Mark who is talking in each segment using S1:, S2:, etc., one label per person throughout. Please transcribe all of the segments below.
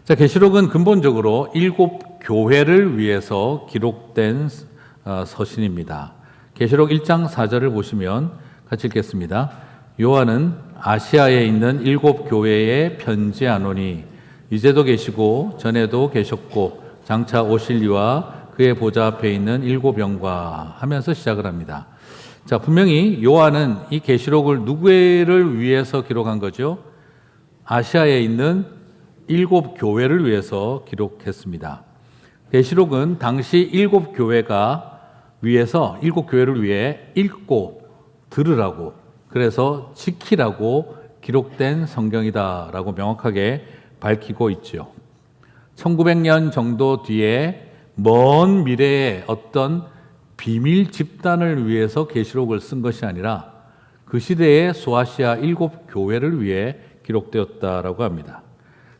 S1: 자, 계시록은 근본적으로 7교회를 위해서 기록된 서신입니다. 계시록 1장 4절을 보시면 같이 읽겠습니다. 요한은 아시아에 있는 7교회에 편지하노니 이제도 계시고 전에도 계셨고 장차 오실 이와 그의 보좌 앞에 있는 7영과 하면서 시작을 합니다. 자, 분명히 요한은 이 계시록을 누구를 위해서 기록한 거죠? 아시아에 있는 7교회를 위해서 기록했습니다. 계시록은 당시 7교회가 위해서 7교회를 위해 읽고 들으라고, 그래서 지키라고 기록된 성경이다라고 명확하게 밝히고 있죠. 1900년 정도 뒤에 먼 미래의 어떤 비밀 집단을 위해서 계시록을 쓴 것이 아니라 그 시대의 소아시아 7교회를 위해 기록되었다라고 합니다.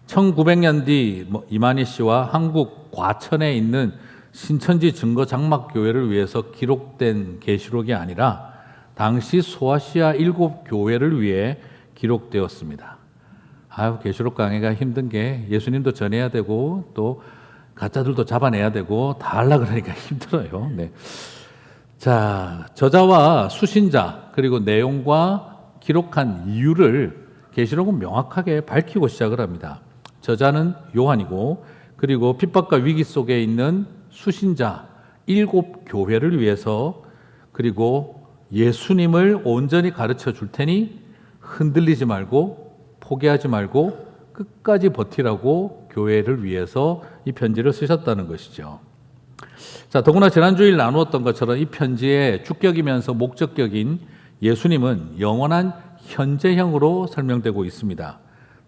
S1: 1900년 뒤 이만희 씨와 한국 과천에 있는 신천지 증거장막교회를 위해서 기록된 계시록이 아니라 당시 소아시아 7교회를 위해 기록되었습니다. 계시록 강해가 힘든 게 예수님도 전해야 되고 또 가짜들도 잡아내야 되고 다 하려고 그러니까 힘들어요. 네. 자, 저자와 수신자 그리고 내용과 기록한 이유를 계시록은 명확하게 밝히고 시작을 합니다. 저자는 요한이고 그리고 핍박과 위기 속에 있는 수신자 7교회를 위해서 그리고 예수님을 온전히 가르쳐 줄 테니 흔들리지 말고 포기하지 말고 끝까지 버티라고 교회를 위해서 이 편지를 쓰셨다는 것이죠. 자, 더구나 지난주일 나누었던 것처럼 이 편지의 주격이면서 목적격인 예수님은 영원한 현재형으로 설명되고 있습니다.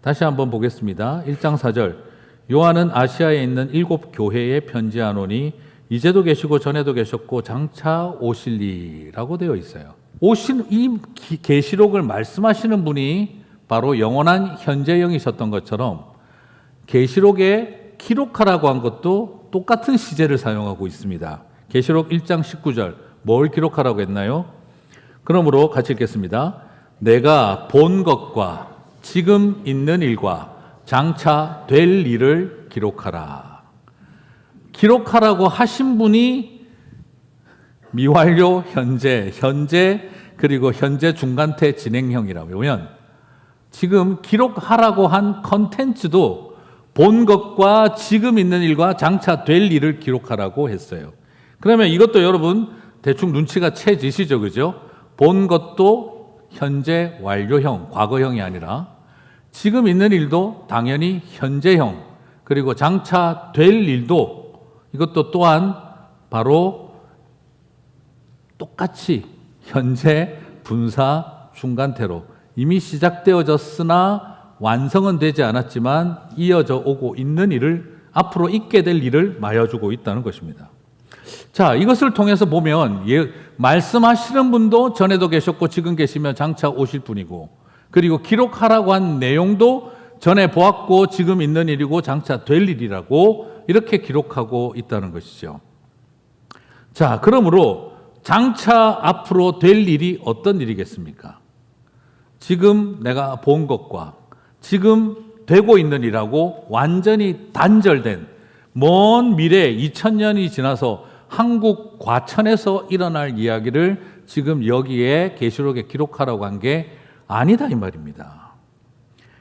S1: 다시 한번 보겠습니다. 1장 4절 요한은 아시아에 있는 7교회에 편지하노니 이제도 계시고 전에도 계셨고 장차 오실리라고 되어 있어요. 이 계시록을 말씀하시는 분이 바로 영원한 현재형이셨던 것처럼 계시록에 기록하라고 한 것도 똑같은 시제를 사용하고 있습니다. 계시록 1장 19절 뭘 기록하라고 했나요? 그러므로 같이 읽겠습니다. 내가 본 것과 지금 있는 일과 장차 될 일을 기록하라. 기록하라고 하신 분이 미완료 현재 그리고 현재 중간태 진행형이라면 지금 기록하라고 한 컨텐츠도 본 것과 지금 있는 일과 장차 될 일을 기록하라고 했어요. 그러면 이것도 여러분 대충 눈치가 채지시죠, 그죠? 본 것도 현재 완료형, 과거형이 아니라 지금 있는 일도 당연히 현재형, 그리고 장차 될 일도 이것도 또한 바로 똑같이 현재 분사 중간태로 이미 시작되어졌으나 완성은 되지 않았지만 이어져 오고 있는 일을 앞으로 있게 될 일을 말해주고 있다는 것입니다. 자, 이것을 통해서 보면 말씀하시는 분도 전에도 계셨고 지금 계시며 장차 오실 분이고 그리고 기록하라고 한 내용도 전에 보았고 지금 있는 일이고 장차 될 일이라고 이렇게 기록하고 있다는 것이죠. 자, 그러므로 장차 앞으로 될 일이 어떤 일이겠습니까? 지금 내가 본 것과 지금 되고 있는 일하고 완전히 단절된 먼 미래 2000년이 지나서 한국 과천에서 일어날 이야기를 지금 여기에 계시록에 기록하라고 한 게 아니다 이 말입니다.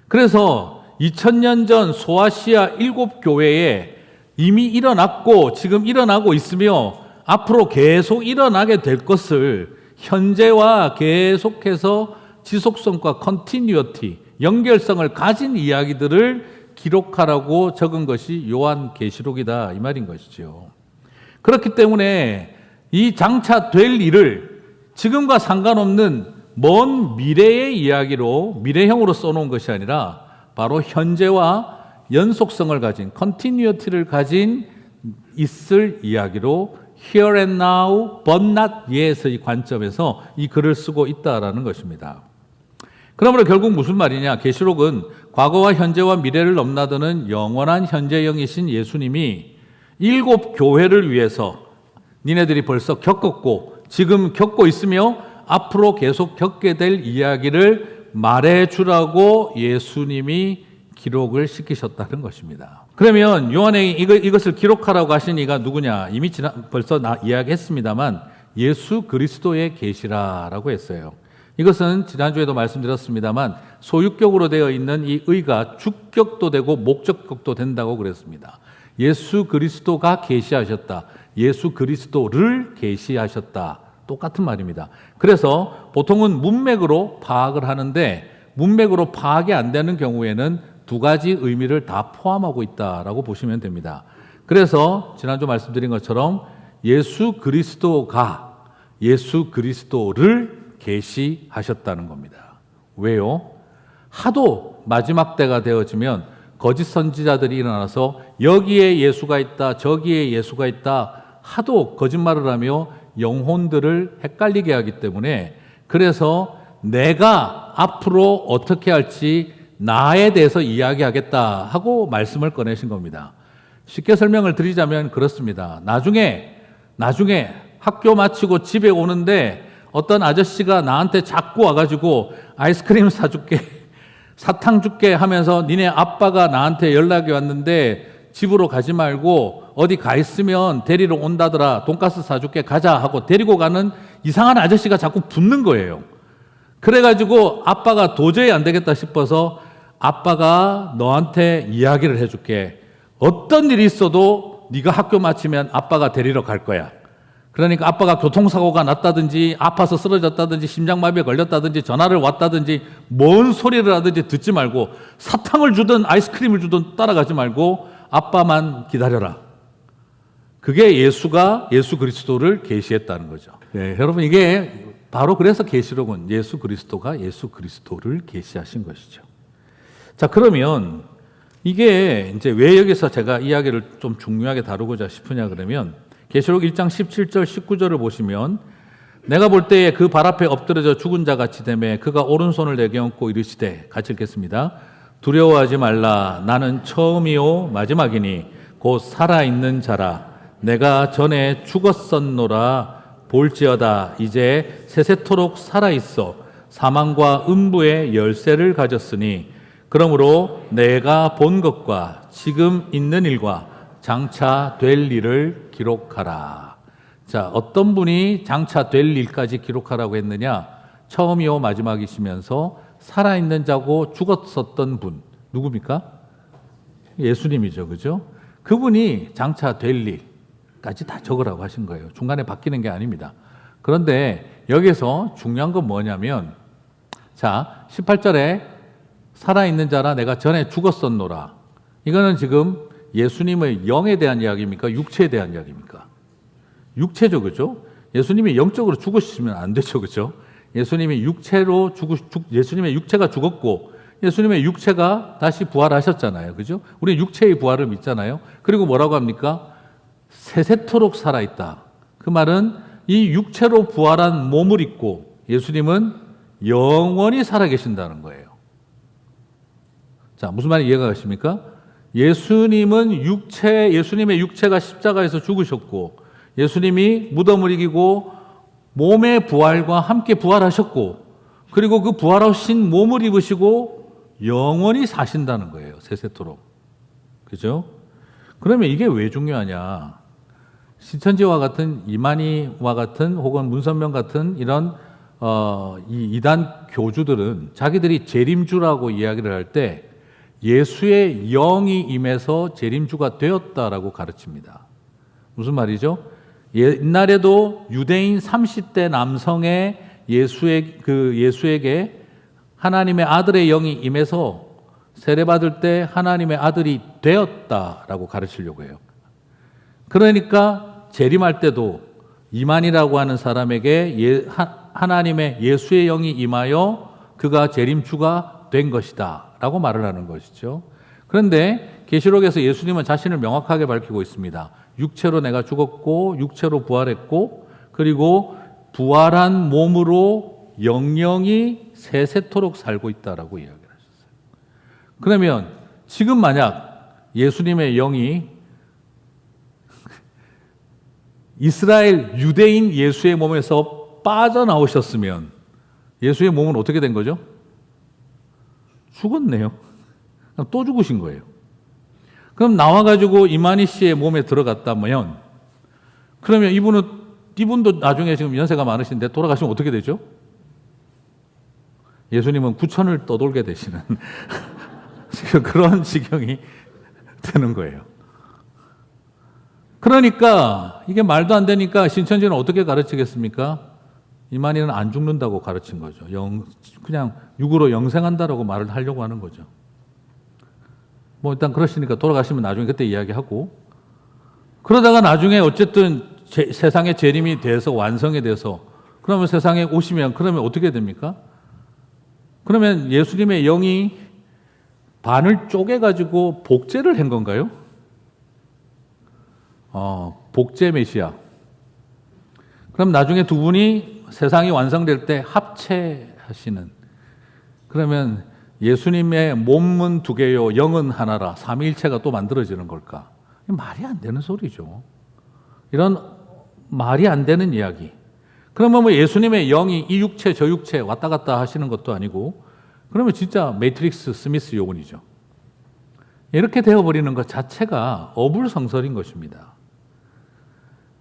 S1: 그래서 2000년 전 소아시아 7교회에 이미 일어났고 지금 일어나고 있으며 앞으로 계속 일어나게 될 것을 현재와 계속해서 지속성과 컨티뉴어티, 연결성을 가진 이야기들을 기록하라고 적은 것이 요한 계시록이다 이 말인 것이죠. 그렇기 때문에 이 장차 될 일을 지금과 상관없는 먼 미래의 이야기로 미래형으로 써놓은 것이 아니라 바로 현재와 연속성을 가진 컨티뉴어티를 가진 있을 이야기로 here and now but not yet의 관점에서 이 글을 쓰고 있다라는 것입니다. 그러므로 결국 무슨 말이냐? 계시록은 과거와 현재와 미래를 넘나드는 영원한 현재형이신 예수님이 7교회를 위해서 니네들이 벌써 겪었고 지금 겪고 있으며 앞으로 계속 겪게 될 이야기를 말해주라고 예수님이 기록을 시키셨다는 것입니다. 그러면 요한에 이것을 기록하라고 하신 이가 누구냐? 이미 벌써 이야기했습니다만 예수 그리스도의 계시라라고 했어요. 이것은 지난주에도 말씀드렸습니다만 소유격으로 되어 있는 이 의가 주격도 되고 목적격도 된다고 그랬습니다. 예수 그리스도가 계시하셨다. 예수 그리스도를 계시하셨다. 똑같은 말입니다. 그래서 보통은 문맥으로 파악을 하는데 문맥으로 파악이 안 되는 경우에는 두 가지 의미를 다 포함하고 있다라고 보시면 됩니다. 그래서 지난주 말씀드린 것처럼 예수 그리스도가 예수 그리스도를 계시하셨다는 겁니다. 왜요? 하도 마지막 때가 되어지면 거짓 선지자들이 일어나서 여기에 예수가 있다, 저기에 예수가 있다 하도 거짓말을 하며 영혼들을 헷갈리게 하기 때문에 그래서 내가 앞으로 어떻게 할지 나에 대해서 이야기하겠다 하고 말씀을 꺼내신 겁니다. 쉽게 설명을 드리자면 그렇습니다. 나중에 학교 마치고 집에 오는데 어떤 아저씨가 나한테 자꾸 와가지고 아이스크림 사줄게, 사탕 줄게 하면서 니네 아빠가 나한테 연락이 왔는데 집으로 가지 말고 어디 가 있으면 데리러 온다더라, 돈가스 사줄게 가자 하고 데리고 가는 이상한 아저씨가 자꾸 붙는 거예요. 그래가지고 아빠가 도저히 안 되겠다 싶어서 아빠가 너한테 이야기를 해줄게. 어떤 일이 있어도 네가 학교 마치면 아빠가 데리러 갈 거야. 그러니까 아빠가 교통사고가 났다든지 아파서 쓰러졌다든지 심장마비에 걸렸다든지 전화를 왔다든지 뭔 소리를 하든지 듣지 말고 사탕을 주든 아이스크림을 주든 따라가지 말고 아빠만 기다려라. 그게 예수가 예수 그리스도를 계시했다는 거죠. 네, 여러분 이게 바로 그래서 계시록은 예수 그리스도가 예수 그리스도를 계시하신 것이죠. 자, 그러면 이게 이제 왜 여기서 제가 이야기를 좀 중요하게 다루고자 싶으냐 그러면 계시록 1장 17절 19절을 보시면 내가 볼 때에 그 발 앞에 엎드려져 죽은 자 같이 되매 그가 오른손을 내게 얹고 이르시되 같이 읽겠습니다. 두려워하지 말라. 나는 처음이요 마지막이니 곧 살아있는 자라. 내가 전에 죽었었노라. 볼지어다 이제 세세토록 살아있어 사망과 음부의 열쇠를 가졌으니 그러므로 내가 본 것과 지금 있는 일과 장차 될 일을 기록하라. 자, 어떤 분이 장차 될 일까지 기록하라고 했느냐? 처음이요 마지막이시면서 살아있는 자고 죽었었던 분 누굽니까? 예수님이죠, 그죠? 그분이 장차 될 일까지 다 적으라고 하신 거예요. 중간에 바뀌는 게 아닙니다. 그런데 여기서 중요한 건 뭐냐면 자, 18절에 살아있는 자라 내가 전에 죽었었노라. 이거는 지금 예수님의 영에 대한 이야기입니까? 육체에 대한 이야기입니까? 육체죠, 그죠? 예수님이 영적으로 죽으시면 안 되죠, 그죠? 예수님이 예수님의 육체가 죽었고 예수님의 육체가 다시 부활하셨잖아요, 그죠? 우리 육체의 부활을 믿잖아요. 그리고 뭐라고 합니까? 세세토록 살아있다. 그 말은 이 육체로 부활한 몸을 입고 예수님은 영원히 살아계신다는 거예요. 자, 무슨 말이 이해가 가십니까? 예수님의 육체가 십자가에서 죽으셨고, 예수님이 무덤을 이기고 몸의 부활과 함께 부활하셨고, 그리고 그 부활하신 몸을 입으시고 영원히 사신다는 거예요. 세세토록. 그죠? 그러면 이게 왜 중요하냐? 신천지와 같은 이만희와 같은 혹은 문선명 같은 이런 이 이단 교주들은 자기들이 재림주라고 이야기를 할 때 예수의 영이 임해서 재림주가 되었다라고 가르칩니다. 무슨 말이죠? 옛날에도 유대인 30대 남성의 예수에게 하나님의 아들의 영이 임해서 세례받을 때 하나님의 아들이 되었다라고 가르치려고 해요. 그러니까 재림할 때도 이만이라고 하는 사람에게 하나님의 예수의 영이 임하여 그가 재림주가 된 것이다 라고 말을 하는 것이죠. 그런데 계시록에서 예수님은 자신을 명확하게 밝히고 있습니다. 육체로 내가 죽었고 육체로 부활했고 그리고 부활한 몸으로 영영이 세세토록 살고 있다라고 이야기를 하셨어요. 그러면 지금 만약 예수님의 영이 이스라엘 유대인 예수의 몸에서 빠져나오셨으면 예수의 몸은 어떻게 된 거죠? 죽었네요. 또 죽으신 거예요. 그럼 나와가지고 이만희 씨의 몸에 들어갔다면, 그러면 이분도 나중에 지금 연세가 많으신데 돌아가시면 어떻게 되죠? 예수님은 구천을 떠돌게 되시는 그런 지경이 되는 거예요. 그러니까 이게 말도 안 되니까 신천지는 어떻게 가르치겠습니까? 이만희는 안 죽는다고 가르친 거죠. 그냥 육으로 영생한다라고 말을 하려고 하는 거죠. 뭐 일단 그러시니까 돌아가시면 나중에 그때 이야기하고, 그러다가 나중에 어쨌든 세상의 재림이 돼서 완성이 돼서 그러면 세상에 오시면 그러면 어떻게 됩니까? 그러면 예수님의 영이 반을 쪼개가지고 복제를 한 건가요? 복제 메시아. 그럼 나중에 두 분이 세상이 완성될 때 합체하시는, 그러면 예수님의 몸은 두 개요, 영은 하나라, 삼위일체가 또 만들어지는 걸까? 말이 안 되는 소리죠. 이런 말이 안 되는 이야기. 그러면 뭐 예수님의 영이 이 육체 저 육체 왔다 갔다 하시는 것도 아니고, 그러면 진짜 매트릭스 스미스 요원이죠. 이렇게 되어버리는 것 자체가 어불성설인 것입니다.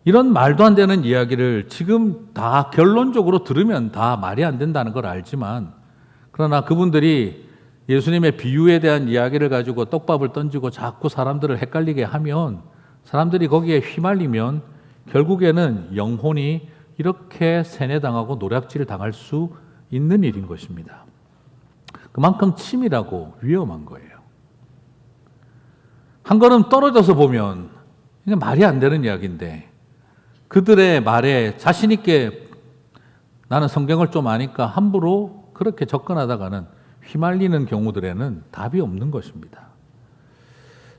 S1: 이런 말도 안 되는 이야기를 지금 다 결론적으로 들으면 다 말이 안 된다는 걸 알지만, 그러나 그분들이 예수님의 비유에 대한 이야기를 가지고 떡밥을 던지고 자꾸 사람들을 헷갈리게 하면, 사람들이 거기에 휘말리면 결국에는 영혼이 이렇게 세뇌당하고 노략질을 당할 수 있는 일인 것입니다. 그만큼 치밀하고 위험한 거예요. 한 걸음 떨어져서 보면 이게 말이 안 되는 이야기인데, 그들의 말에 자신 있게 나는 성경을 좀 아니까 함부로 그렇게 접근하다가는 휘말리는 경우들에는 답이 없는 것입니다.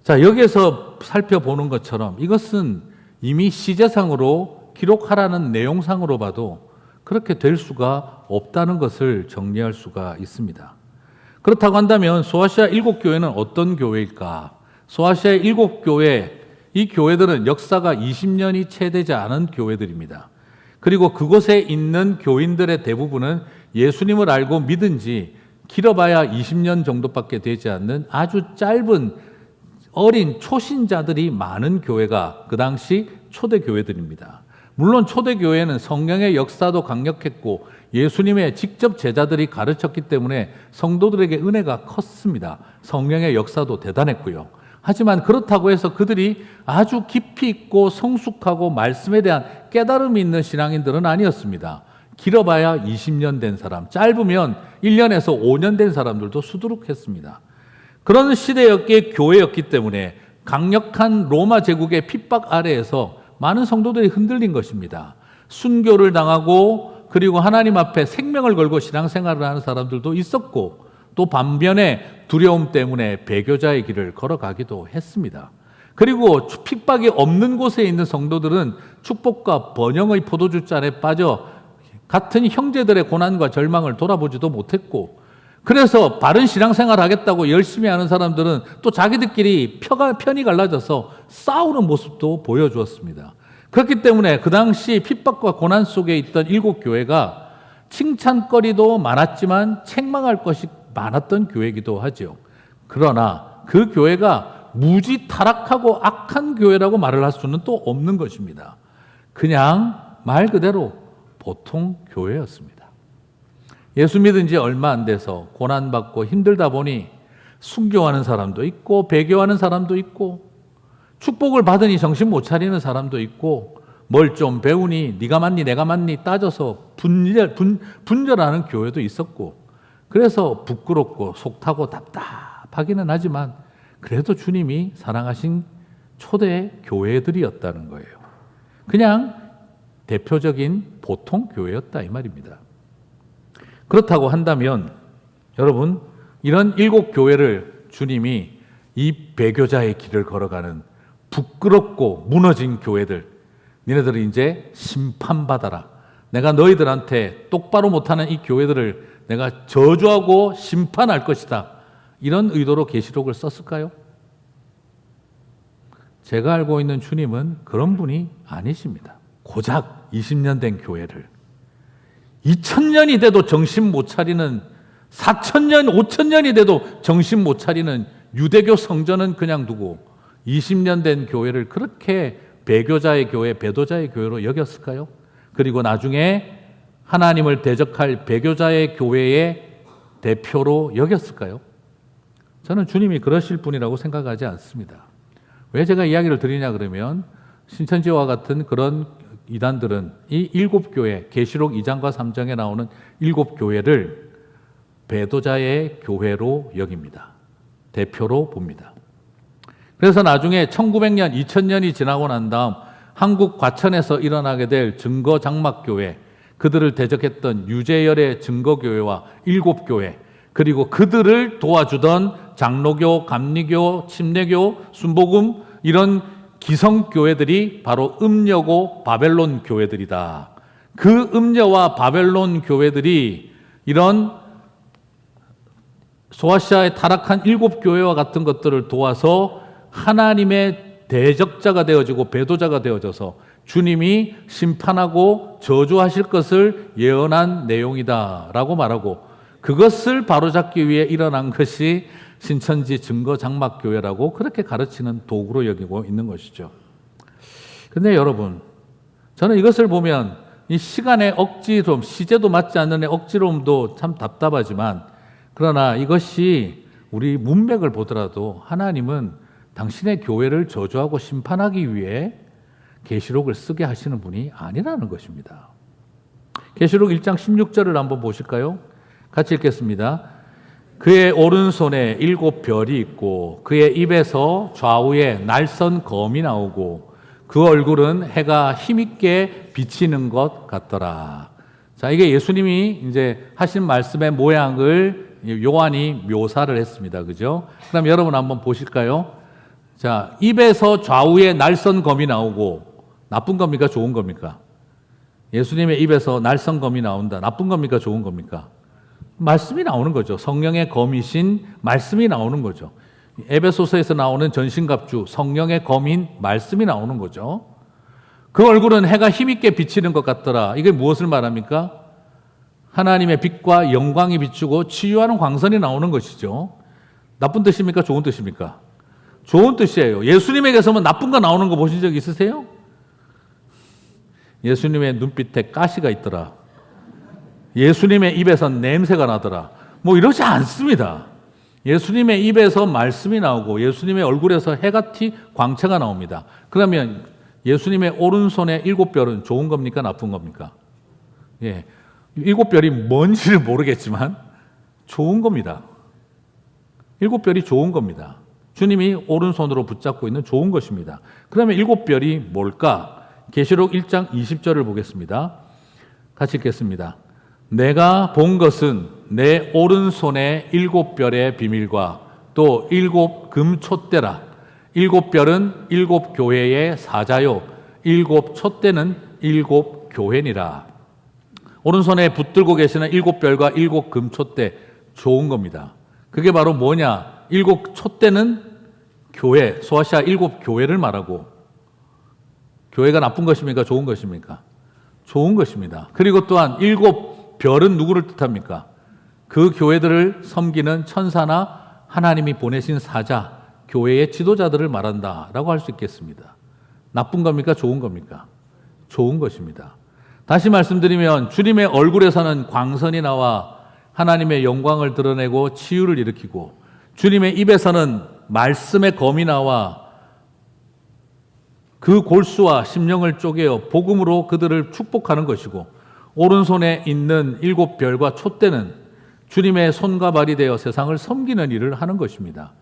S1: 자, 여기에서 살펴보는 것처럼 이것은 이미 시제상으로 기록하라는 내용상으로 봐도 그렇게 될 수가 없다는 것을 정리할 수가 있습니다. 그렇다고 한다면 소아시아 7교회는 어떤 교회일까? 소아시아 7교회, 이 교회들은 역사가 20년이 채 되지 않은 교회들입니다. 그리고 그곳에 있는 교인들의 대부분은 예수님을 알고 믿은 지 길어봐야 20년 정도밖에 되지 않는 아주 짧은 어린 초신자들이 많은 교회가 그 당시 초대교회들입니다. 물론 초대교회는 성령의 역사도 강력했고 예수님의 직접 제자들이 가르쳤기 때문에 성도들에게 은혜가 컸습니다. 성령의 역사도 대단했고요. 하지만 그렇다고 해서 그들이 아주 깊이 있고 성숙하고 말씀에 대한 깨달음이 있는 신앙인들은 아니었습니다. 길어봐야 20년 된 사람, 짧으면 1년에서 5년 된 사람들도 수두룩했습니다. 그런 시대였기에 교회였기 때문에 강력한 로마 제국의 핍박 아래에서 많은 성도들이 흔들린 것입니다. 순교를 당하고 그리고 하나님 앞에 생명을 걸고 신앙생활을 하는 사람들도 있었고, 또 반면에 두려움 때문에 배교자의 길을 걸어가기도 했습니다. 그리고 핍박이 없는 곳에 있는 성도들은 축복과 번영의 포도주잔에 빠져 같은 형제들의 고난과 절망을 돌아보지도 못했고, 그래서 바른 신앙생활 하겠다고 열심히 하는 사람들은 또 자기들끼리 편이 갈라져서 싸우는 모습도 보여주었습니다. 그렇기 때문에 그 당시 핍박과 고난 속에 있던 7교회가 칭찬거리도 많았지만 책망할 것이 많았던 교회이기도 하죠. 그러나 그 교회가 무지 타락하고 악한 교회라고 말을 할 수는 또 없는 것입니다. 그냥 말 그대로 보통 교회였습니다. 예수 믿은 지 얼마 안 돼서 고난받고 힘들다 보니 순교하는 사람도 있고 배교하는 사람도 있고 축복을 받으니 정신 못 차리는 사람도 있고 뭘 좀 배우니 네가 맞니 내가 맞니 따져서 분열하는 교회도 있었고, 그래서 부끄럽고 속타고 답답하기는 하지만 그래도 주님이 사랑하신 초대 교회들이었다는 거예요. 그냥 대표적인 보통 교회였다 이 말입니다. 그렇다고 한다면 여러분, 이런 7교회를 주님이 이 배교자의 길을 걸어가는 부끄럽고 무너진 교회들, 니네들은 이제 심판받아라. 내가 너희들한테 똑바로 못하는 이 교회들을 내가 저주하고 심판할 것이다. 이런 의도로 계시록을 썼을까요? 제가 알고 있는 주님은 그런 분이 아니십니다. 고작 20년 된 교회를 2000년이 돼도 정신 못 차리는, 4000년, 5000년이 돼도 정신 못 차리는 유대교 성전은 그냥 두고 20년 된 교회를 그렇게 배교자의 교회, 배도자의 교회로 여겼을까요? 그리고 나중에 하나님을 대적할 배교자의 교회의 대표로 여겼을까요? 저는 주님이 그러실 분이라고 생각하지 않습니다. 왜 제가 이야기를 드리냐 그러면 신천지와 같은 그런 이단들은 이 7교회, 계시록 2장과 3장에 나오는 7교회를 배도자의 교회로 여깁니다. 대표로 봅니다. 그래서 나중에 1900년, 2000년이 지나고 난 다음 한국 과천에서 일어나게 될 증거장막교회, 그들을 대적했던 유재열의 증거교회와 7교회, 그리고 그들을 도와주던 장로교, 감리교, 침례교, 순복음 이런 기성교회들이 바로 음녀고 바벨론 교회들이다. 그 음녀와 바벨론 교회들이 이런 소아시아에 타락한 7교회와 같은 것들을 도와서 하나님의 대적자가 되어지고 배도자가 되어져서 주님이 심판하고 저주하실 것을 예언한 내용이다라고 말하고, 그것을 바로잡기 위해 일어난 것이 신천지 증거장막교회라고 그렇게 가르치는 도구로 여기고 있는 것이죠. 그런데 여러분, 저는 이것을 보면 이 시간의 억지로움, 시제도 맞지 않는 억지로움도 참 답답하지만, 그러나 이것이 우리 문맥을 보더라도 하나님은 당신의 교회를 저주하고 심판하기 위해 계시록을 쓰게 하시는 분이 아니라는 것입니다. 계시록 1장 16절을 한번 보실까요? 같이 읽겠습니다. 그의 오른손에 7별이 있고 그의 입에서 좌우에 날선 검이 나오고 그 얼굴은 해가 힘있게 비치는 것 같더라. 자, 이게 예수님이 이제 하신 말씀의 모양을 요한이 묘사를 했습니다. 그죠? 그럼 여러분 한번 보실까요? 자, 입에서 좌우에 날선 검이 나오고, 나쁜 겁니까? 좋은 겁니까? 예수님의 입에서 날선 검이 나온다. 나쁜 겁니까? 좋은 겁니까? 말씀이 나오는 거죠. 성령의 검이신 말씀이 나오는 거죠. 에베소서에서 나오는 전신갑주, 성령의 검인 말씀이 나오는 거죠. 그 얼굴은 해가 힘있게 비치는 것 같더라. 이게 무엇을 말합니까? 하나님의 빛과 영광이 비추고 치유하는 광선이 나오는 것이죠. 나쁜 뜻입니까? 좋은 뜻입니까? 좋은 뜻이에요. 예수님에게서만 나쁜 거 나오는 거 보신 적 있으세요? 예수님의 눈빛에 가시가 있더라. 예수님의 입에서 냄새가 나더라. 뭐 이러지 않습니다. 예수님의 입에서 말씀이 나오고 예수님의 얼굴에서 해같이 광채가 나옵니다. 그러면 예수님의 오른손에 7별은 좋은 겁니까? 나쁜 겁니까? 예. 7별이 뭔지를 모르겠지만 좋은 겁니다. 7별이 좋은 겁니다. 주님이 오른손으로 붙잡고 있는 좋은 것입니다. 그러면 7별이 뭘까? 계시록 1장 20절을 보겠습니다. 같이 읽겠습니다. 내가 본 것은 내 오른손의 7별의 비밀과 또 7 금촛대라. 7별은 7교회의 사자요 7 촛대는 7 교회니라. 오른손에 붙들고 계시는 7별과 7 금촛대, 좋은 겁니다. 그게 바로 뭐냐? 7 촛대는 교회, 소아시아 7교회를 말하고, 교회가 나쁜 것입니까? 좋은 것입니까? 좋은 것입니다. 그리고 또한 7 별은 누구를 뜻합니까? 그 교회들을 섬기는 천사나 하나님이 보내신 사자, 교회의 지도자들을 말한다라고 할 수 있겠습니다. 나쁜 겁니까? 좋은 겁니까? 좋은 것입니다. 다시 말씀드리면 주님의 얼굴에서는 광선이 나와 하나님의 영광을 드러내고 치유를 일으키고, 주님의 입에서는 말씀의 검이 나와 그 골수와 심령을 쪼개어 복음으로 그들을 축복하는 것이고, 오른손에 있는 7별과 촛대는 주님의 손과 발이 되어 세상을 섬기는 일을 하는 것입니다.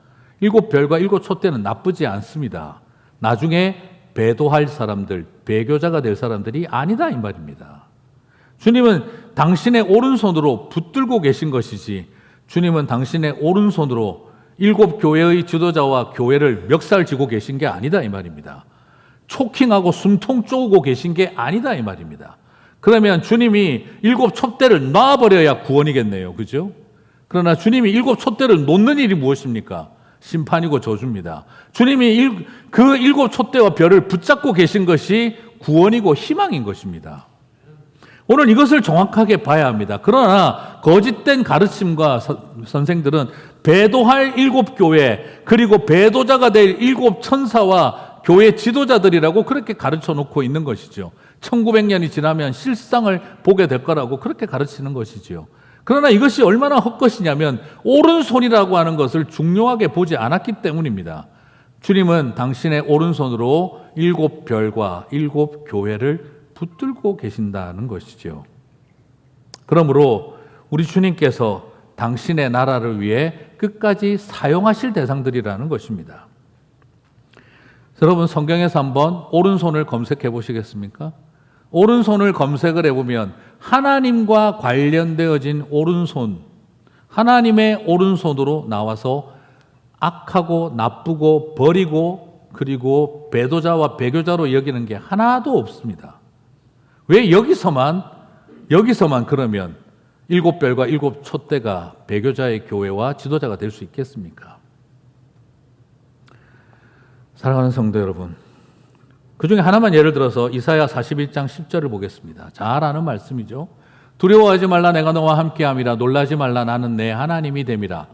S1: 7별과 7 촛대는 나쁘지 않습니다. 나중에 배도할 사람들, 배교자가 될 사람들이 아니다 이 말입니다. 주님은 당신의 오른손으로 붙들고 계신 것이지, 주님은 당신의 오른손으로 7 교회의 지도자와 교회를 멱살쥐고 계신 게 아니다 이 말입니다. 초킹하고 숨통 쪼고 계신 게 아니다 이 말입니다. 그러면 주님이 7 촛대를 놔버려야 구원이겠네요. 그죠? 그러나 주님이 7 촛대를 놓는 일이 무엇입니까? 심판이고 저주입니다. 주님이 그 7 촛대와 별을 붙잡고 계신 것이 구원이고 희망인 것입니다. 오늘 이것을 정확하게 봐야 합니다. 그러나 거짓된 가르침과 선생들은 배도할 7교회 그리고 배도자가 될 7천사와 교회 지도자들이라고 그렇게 가르쳐 놓고 있는 것이죠. 1900년이 지나면 실상을 보게 될 거라고 그렇게 가르치는 것이지요. 그러나 이것이 얼마나 헛것이냐면 오른손이라고 하는 것을 중요하게 보지 않았기 때문입니다. 주님은 당신의 오른손으로 7별과 7교회를 붙들고 계신다는 것이죠. 그러므로 우리 주님께서 당신의 나라를 위해 끝까지 사용하실 대상들이라는 것입니다. 여러분 성경에서 한번 오른손을 검색해 보시겠습니까? 오른손을 검색을 해보면 하나님과 관련되어진 오른손, 하나님의 오른손으로 나와서 악하고 나쁘고 버리고 그리고 배도자와 배교자로 여기는 게 하나도 없습니다. 왜 여기서만 그러면 7별과 7촛대가 배교자의 교회와 지도자가 될 수 있겠습니까? 사랑하는 성도 여러분, 그 중에 하나만 예를 들어서 이사야 41장 10절을 보겠습니다. 잘 아는 말씀이죠. 두려워하지 말라 내가 너와 함께함이라 놀라지 말라 나는 내 하나님이 됨이라.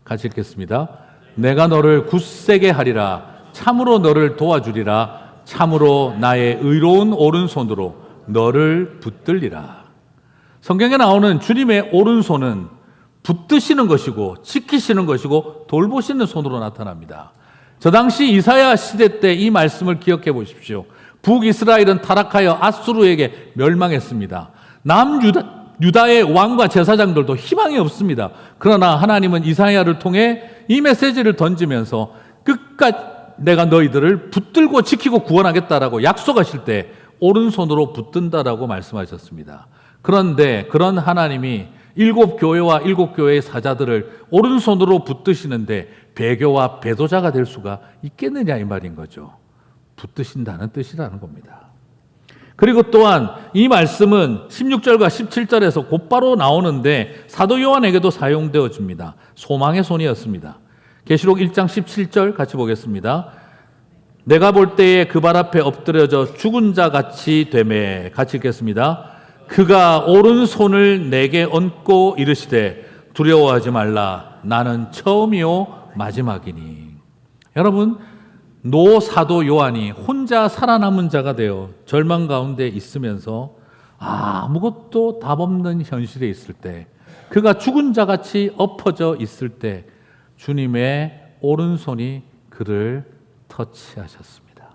S1: 같이 읽겠습니다. 내가 너를 굳세게 하리라 참으로 너를 도와주리라 참으로 나의 의로운 오른손으로 너를 붙들리라. 성경에 나오는 주님의 오른손은 붙드시는 것이고 지키시는 것이고 돌보시는 손으로 나타납니다. 저 당시 이사야 시대 때 이 말씀을 기억해 보십시오. 북이스라엘은 타락하여 아수르에게 멸망했습니다. 남유다의 왕과 제사장들도 희망이 없습니다. 그러나 하나님은 이사야를 통해 이 메시지를 던지면서 끝까지 내가 너희들을 붙들고 지키고 구원하겠다라고 약속하실 때 오른손으로 붙든다라고 말씀하셨습니다. 그런데 그런 하나님이 7교회와 7교회의 사자들을 오른손으로 붙드시는데 배교와 배도자가 될 수가 있겠느냐 이 말인 거죠. 붙드신다는 뜻이라는 겁니다. 그리고 또한 이 말씀은 16절과 17절에서 곧바로 나오는데 사도 요한에게도 사용되어집니다. 소망의 손이었습니다. 계시록 1장 17절 같이 보겠습니다. 내가 볼 때에 그 발 앞에 엎드려져 죽은 자 같이 되매. 같이 읽겠습니다. 그가 오른손을 내게 얹고 이르시되 두려워하지 말라 나는 처음이요 마지막이니. 여러분 노 사도 요한이 혼자 살아남은 자가 되어 절망 가운데 있으면서 아무것도 답 없는 현실에 있을 때 그가 죽은 자 같이 엎어져 있을 때 주님의 오른손이 그를 터치하셨습니다.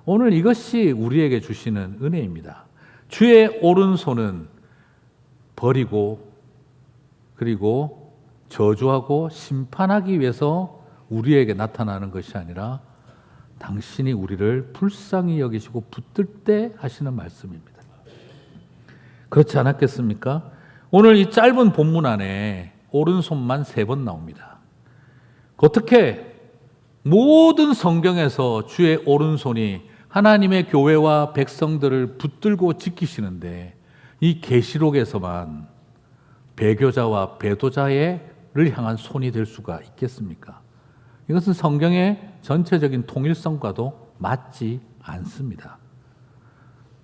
S1: 오늘 이것이 우리에게 주시는 은혜입니다. 주의 오른손은 버리고 그리고 저주하고 심판하기 위해서 우리에게 나타나는 것이 아니라 당신이 우리를 불쌍히 여기시고 붙들 때 하시는 말씀입니다. 그렇지 않았겠습니까? 오늘 이 짧은 본문 안에 오른손만 3번 나옵니다. 어떻게 모든 성경에서 주의 오른손이 하나님의 교회와 백성들을 붙들고 지키시는데 이 계시록에서만 배교자와 배도자를 향한 손이 될 수가 있겠습니까? 이것은 성경의 전체적인 통일성과도 맞지 않습니다.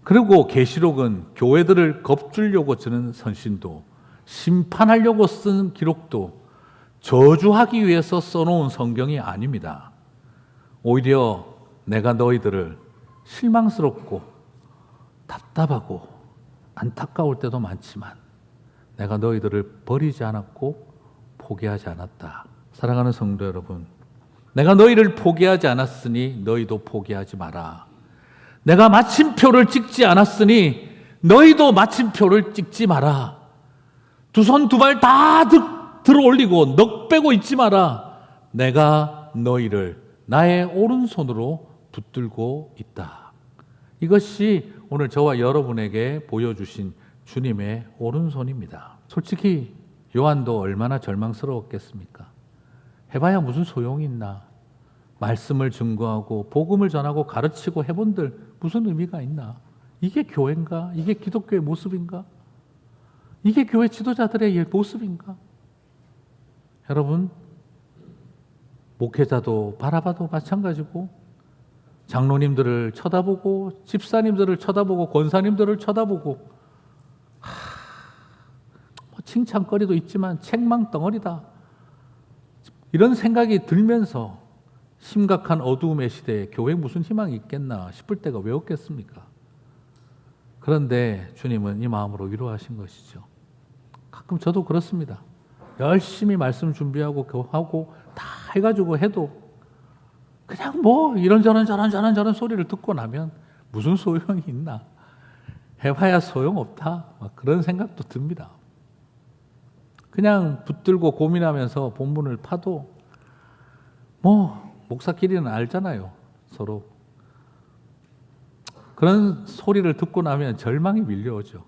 S1: 그리고 계시록은 교회들을 겁주려고 쓰는 선신도 심판하려고 쓴 기록도 저주하기 위해서 써놓은 성경이 아닙니다. 오히려 내가 너희들을 실망스럽고 답답하고 안타까울 때도 많지만 내가 너희들을 버리지 않았고 포기하지 않았다. 사랑하는 성도 여러분, 내가 너희를 포기하지 않았으니 너희도 포기하지 마라. 내가 마침표를 찍지 않았으니 너희도 마침표를 찍지 마라. 두 손 두 발 다 들어 올리고 넋 빼고 있지 마라. 내가 너희를 나의 오른손으로 붙들고 있다. 이것이 오늘 저와 여러분에게 보여주신 주님의 오른손입니다. 솔직히 요한도 얼마나 절망스러웠겠습니까? 해봐야 무슨 소용이 있나? 말씀을 증거하고 복음을 전하고 가르치고 해본들 무슨 의미가 있나? 이게 교회인가? 이게 기독교의 모습인가? 이게 교회 지도자들의 모습인가? 여러분, 목회자도 바라봐도 마찬가지고 장로님들을 쳐다보고 집사님들을 쳐다보고 권사님들을 쳐다보고 뭐 칭찬거리도 있지만 책망 덩어리다. 이런 생각이 들면서 심각한 어두움의 시대에 교회에 무슨 희망이 있겠나 싶을 때가 왜 없겠습니까? 그런데 주님은 이 마음으로 위로하신 것이죠. 가끔 저도 그렇습니다. 열심히 말씀 준비하고 교하고 다 해가지고 해도 그냥 뭐 이런저런 저런 소리를 듣고 나면 무슨 소용이 있나? 해봐야 소용없다. 그런 생각도 듭니다. 그냥 붙들고 고민하면서 본문을 파도 뭐 목사끼리는 알잖아요. 서로. 그런 소리를 듣고 나면 절망이 밀려오죠.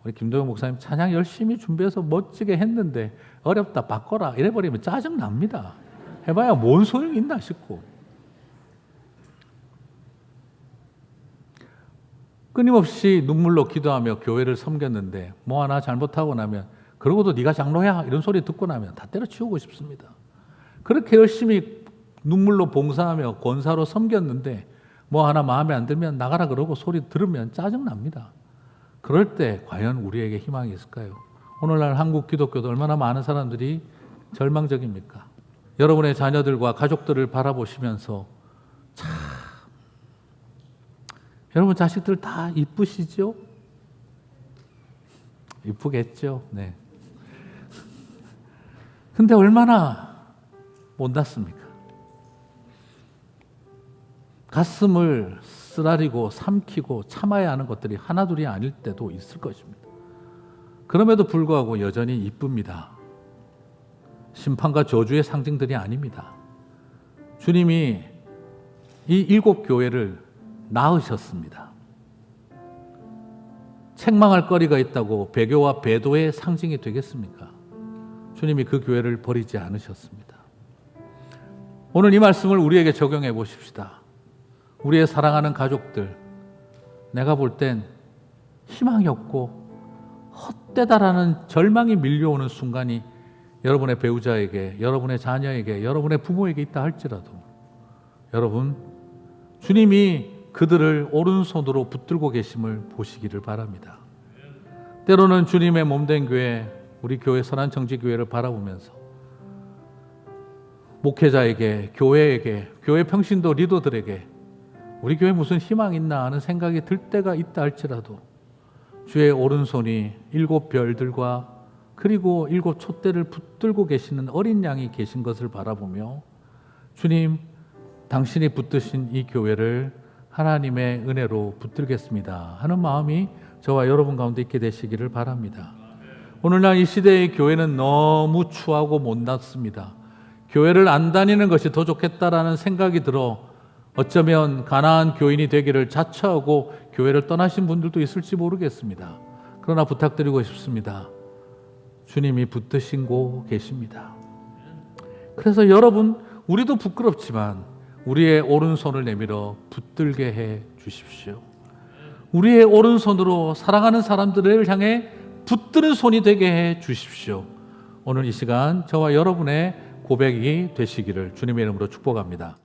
S1: 우리 김도영 목사님 찬양 열심히 준비해서 멋지게 했는데 어렵다 바꿔라 이래버리면 짜증납니다. 해봐야 뭔 소용이 있나 싶고. 끊임없이 눈물로 기도하며 교회를 섬겼는데 뭐 하나 잘못하고 나면 그러고도 네가 장로야 이런 소리 듣고 나면 다 때려치우고 싶습니다. 그렇게 열심히 눈물로 봉사하며 권사로 섬겼는데 뭐 하나 마음에 안 들면 나가라 그러고 소리 들으면 짜증납니다. 그럴 때 과연 우리에게 희망이 있을까요? 오늘날 한국 기독교도 얼마나 많은 사람들이 절망적입니까? 여러분의 자녀들과 가족들을 바라보시면서 참 여러분 자식들 다 이쁘시죠? 이쁘겠죠. 네. 근데 얼마나 못났습니까? 가슴을 쓰라리고 삼키고 참아야 하는 것들이 하나둘이 아닐 때도 있을 것입니다. 그럼에도 불구하고 여전히 이쁩니다. 심판과 저주의 상징들이 아닙니다. 주님이 이 7교회를 낳으셨습니다. 책망할 거리가 있다고 배교와 배도의 상징이 되겠습니까? 주님이 그 교회를 버리지 않으셨습니다. 오늘 이 말씀을 우리에게 적용해 보십시다. 우리의 사랑하는 가족들, 내가 볼 땐 희망이 없고 헛되다라는 절망이 밀려오는 순간이 여러분의 배우자에게, 여러분의 자녀에게, 여러분의 부모에게 있다 할지라도 여러분, 주님이 그들을 오른손으로 붙들고 계심을 보시기를 바랍니다. 때로는 주님의 몸된 교회, 우리 교회 선한정지교회를 바라보면서 목회자에게, 교회에게, 교회 평신도 리더들에게 우리 교회 무슨 희망 있나 하는 생각이 들 때가 있다 할지라도 주의 오른손이 7별들과 그리고 7 촛대를 붙들고 계시는 어린 양이 계신 것을 바라보며 주님, 당신이 붙드신 이 교회를 하나님의 은혜로 붙들겠습니다 하는 마음이 저와 여러분 가운데 있게 되시기를 바랍니다. 오늘날 이 시대의 교회는 너무 추하고 못났습니다. 교회를 안 다니는 것이 더 좋겠다라는 생각이 들어 어쩌면 가난한 교인이 되기를 자처하고 교회를 떠나신 분들도 있을지 모르겠습니다. 그러나 부탁드리고 싶습니다. 주님이 붙드시고 계십니다. 그래서 여러분, 우리도 부끄럽지만 우리의 오른손을 내밀어 붙들게 해 주십시오. 우리의 오른손으로 사랑하는 사람들을 향해 붙드는 손이 되게 해 주십시오. 오늘 이 시간 저와 여러분의 고백이 되시기를 주님의 이름으로 축복합니다.